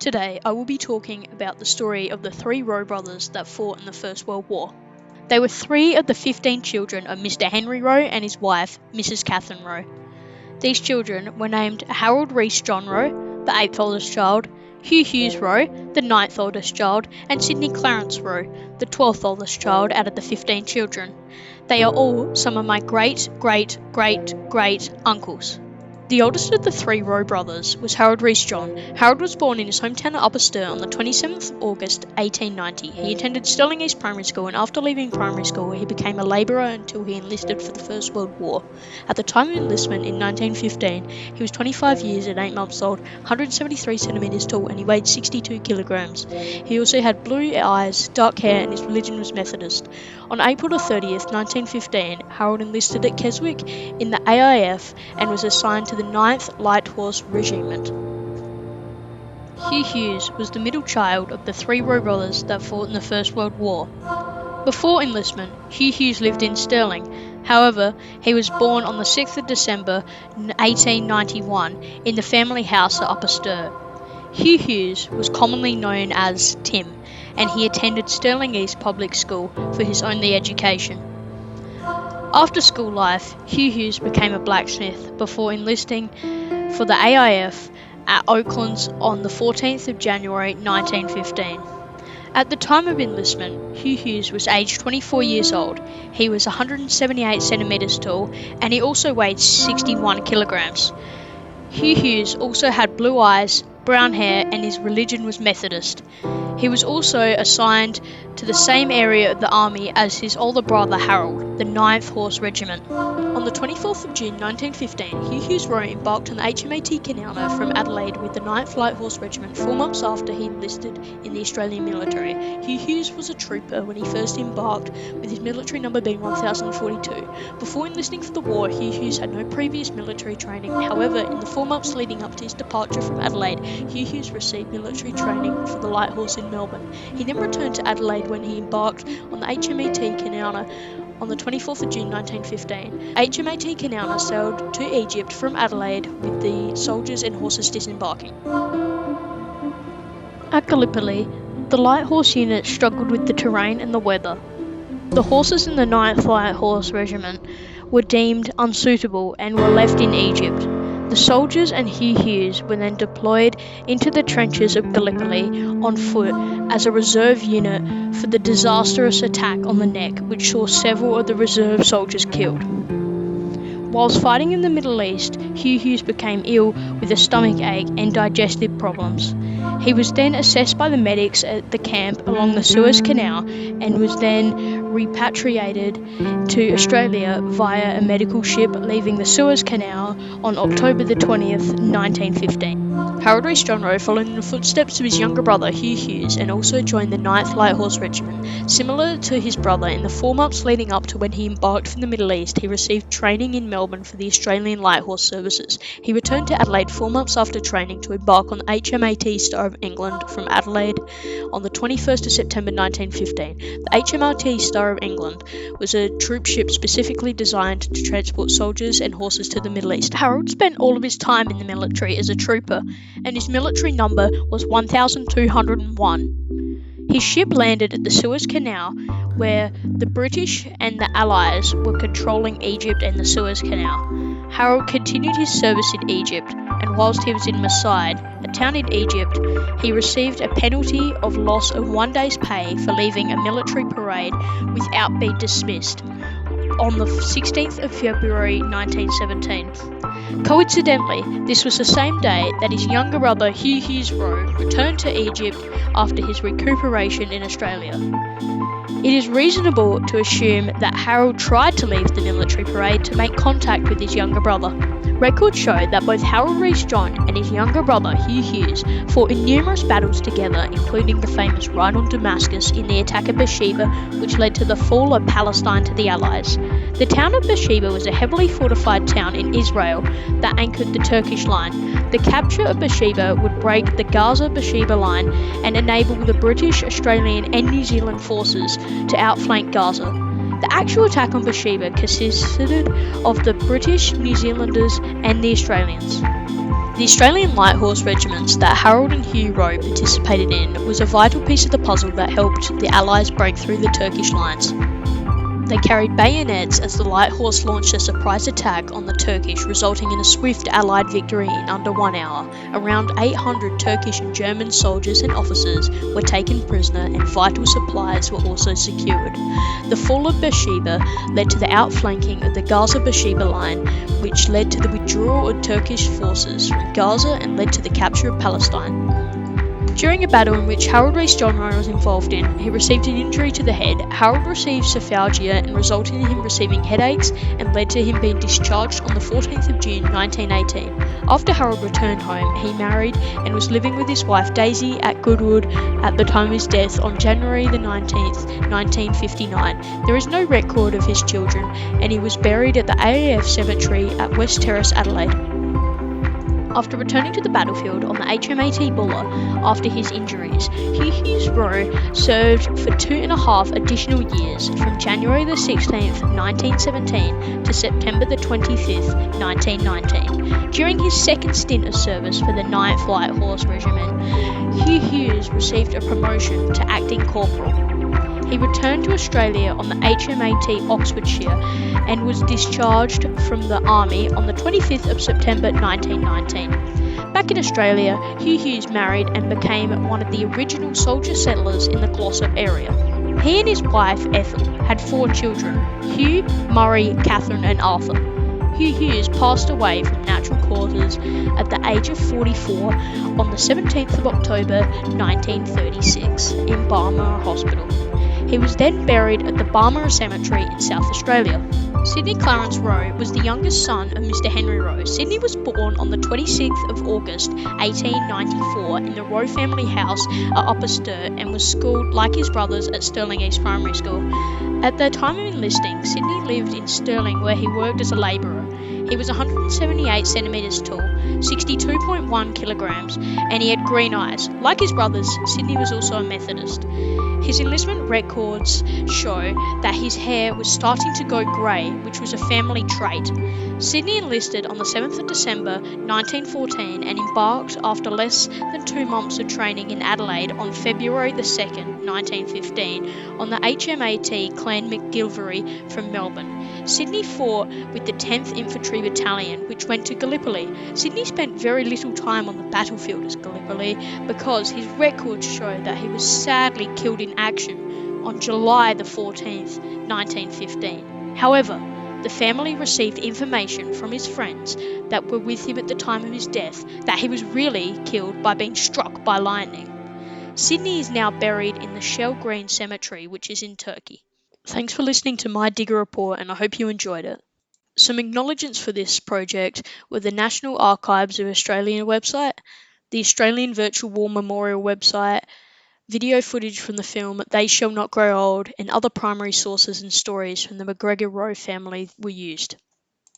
Today, I will be talking about the story of the three Roe brothers that fought in the First World War. They were three of the 15 children of Mr. Henry Roe and his wife, Mrs. Catherine Roe. These children were named Harold Rees John Roe, the 8th oldest child, Hugh Hughes Roe, the 9th oldest child, and Sidney Clarence Roe, the 12th oldest child out of the 15 children. They are all some of my great uncles. The oldest of the three Roe brothers was Harold Rees John. Harold was born in his hometown of Upper Sturt on the 27th of August 1890. He attended Stirling East Primary School, and after leaving primary school he became a labourer until he enlisted for the First World War. At the time of enlistment in 1915, he was 25 years and 8 months old, 173 centimetres tall, and he weighed 62 kilograms. He also had blue eyes, dark hair, and his religion was Methodist. On April the 30th, 1915, Harold enlisted at Keswick in the AIF and was assigned to the 9th Light Horse Regiment. Hugh Hughes was the middle child of the three Roe brothers that fought in the First World War. Before enlistment, Hugh Hughes lived in Stirling. However, he was born on the 6th of December 1891 in the family house at Upper Sturt. Hugh Hughes was commonly known as Tim, and he attended Stirling East Public School for his only education. After school life, Hugh Hughes became a blacksmith before enlisting for the AIF at Oaklands on the 14th of January 1915. At the time of enlistment, Hugh Hughes was aged 24 years old. He was 178 centimetres tall, and he also weighed 61 kilograms. Hugh Hughes also had blue eyes, brown hair, and his religion was Methodist. He was also assigned to the same area of the army as his older brother Harold, the 9th Horse Regiment. On the 24th of June 1915, Hugh Hughes Roe embarked on the HMAT Kanowna from Adelaide with the 9th Light Horse Regiment 4 months after he enlisted in the Australian military. Hugh Hughes was a trooper when he first embarked, with his military number being 1042. Before enlisting for the war, Hugh Hughes had no previous military training. However, in the 4 months leading up to his departure from Adelaide, Hugh Hughes received military training for the Light Horse in Melbourne. He then returned to Adelaide when he embarked on the HMAT Kanowna on the 24th of June 1915. HMAT Kanowna sailed to Egypt from Adelaide with the soldiers and horses disembarking. At Gallipoli, the Light Horse unit struggled with the terrain and the weather. The horses in the 9th Light Horse Regiment were deemed unsuitable and were left in Egypt. The soldiers and Hugh Hughes were then deployed into the trenches of Gallipoli on foot as a reserve unit for the disastrous attack on the Neck, which saw several of the reserve soldiers killed. Whilst fighting in the Middle East, Hugh Hughes became ill with a stomach ache and digestive problems. He was then assessed by the medics at the camp along the Suez Canal and was then repatriated to Australia via a medical ship leaving the Suez Canal on October the 20th, 1915. Harold Rees John Roe followed in the footsteps of his younger brother Hugh Hughes and also joined the 9th Light Horse Regiment. Similar to his brother, in the 4 months leading up to when he embarked from the Middle East, he received training in Melbourne for the Australian Light Horse Services. He returned to Adelaide 4 months after training to embark on the HMAT Star of England from Adelaide on the 21st of September 1915. The HMAT Star of England was a troop ship specifically designed to transport soldiers and horses to the Middle East. Harold spent all of his time in the military as a trooper, and his military number was 1201. His ship landed at the Suez Canal, where the British and the Allies were controlling Egypt and the Suez Canal. Harold continued his service in Egypt, and whilst he was in Mas'id, a town in Egypt, he received a penalty of loss of 1 day's pay for leaving a military parade without being dismissed on the 16th of February 1917. Coincidentally, this was the same day that his younger brother Hugh Hughes Roe returned to Egypt after his recuperation in Australia. It is reasonable to assume that Harold tried to leave the military parade to make contact with his younger brother. Records show that both Harold Rees John and his younger brother Hugh Hughes fought in numerous battles together, including the famous Ride on Damascus in the attack of Beersheba, which led to the fall of Palestine to the Allies. The town of Beersheba was a heavily fortified town in Israel that anchored the Turkish line. The capture of Beersheba would break the Gaza-Beersheba line and enable the British, Australian and New Zealand forces to outflank Gaza. The actual attack on Beersheba consisted of the British, New Zealanders and the Australians. The Australian Light Horse regiments that Harold and Hugh Roe participated in was a vital piece of the puzzle that helped the Allies break through the Turkish lines. They carried bayonets as the Light Horse launched a surprise attack on the Turkish, resulting in a swift Allied victory in under 1 hour. Around 800 Turkish and German soldiers and officers were taken prisoner and vital supplies were also secured. The fall of Beersheba led to the outflanking of the Gaza-Beersheba line, which led to the withdrawal of Turkish forces from Gaza and led to the capture of Palestine. During a battle in which Harold Rees John Roe was involved in, he received an injury to the head. Harold received cephalgia and resulted in him receiving headaches and led to him being discharged on the 14th of June 1918. After Harold returned home, he married and was living with his wife Daisy at Goodwood at the time of his death on January the 19th, 1959. There is no record of his children, and he was buried at the AAF Cemetery at West Terrace, Adelaide. After returning to the battlefield on the HMAT Buller after his injuries, Hugh Hughes Roe served for 2.5 additional years from January the 16th, 1917 to September the 25th, 1919. During his second stint of service for the 9th Light Horse Regiment, Hugh Hughes received a promotion to acting corporal. He returned to Australia on the HMAT Oxfordshire and was discharged from the Army on the 25th of September 1919. Back in Australia, Hugh Hughes married and became one of the original soldier settlers in the Glossop area. He and his wife Ethel had 4 children: Hugh, Murray, Catherine and Arthur. Hugh Hughes passed away from natural causes at the age of 44 on the 17th of October 1936 in Barmera Hospital. He was then buried at the Barmera Cemetery in South Australia. Sydney Clarence Roe was the youngest son of Mr. Henry Roe. Sydney was born on the 26th of August 1894 in the Roe family house at Upper Sturt and was schooled, like his brothers, at Stirling East Primary School. At the time of enlisting, Sydney lived in Stirling where he worked as a labourer. He was 178 centimetres tall, 62.1 kilograms, and he had green eyes. Like his brothers, Sydney was also a Methodist. His enlistment records show that his hair was starting to go grey, which was a family trait. Sydney enlisted on the 7th of December 1914 and embarked after less than 2 months of training in Adelaide on February the 2nd, 1915, on the HMAT Clan McGilvery from Melbourne. Sydney fought with the 10th Infantry Battalion, which went to Gallipoli. Sydney spent very little time on the battlefield as Gallipoli because his records show that he was sadly killed in action on July the 14th, 1915. However, the family received information from his friends that were with him at the time of his death that he was really killed by being struck by lightning. Sydney is now buried in the Shell Green Cemetery, which is in Turkey. Thanks for listening to my Digger Report, and I hope you enjoyed it. Some acknowledgements for this project were the National Archives of Australia website, the Australian Virtual War Memorial website, video footage from the film They Shall Not Grow Old, and other primary sources and stories from the McGregor Roe family were used.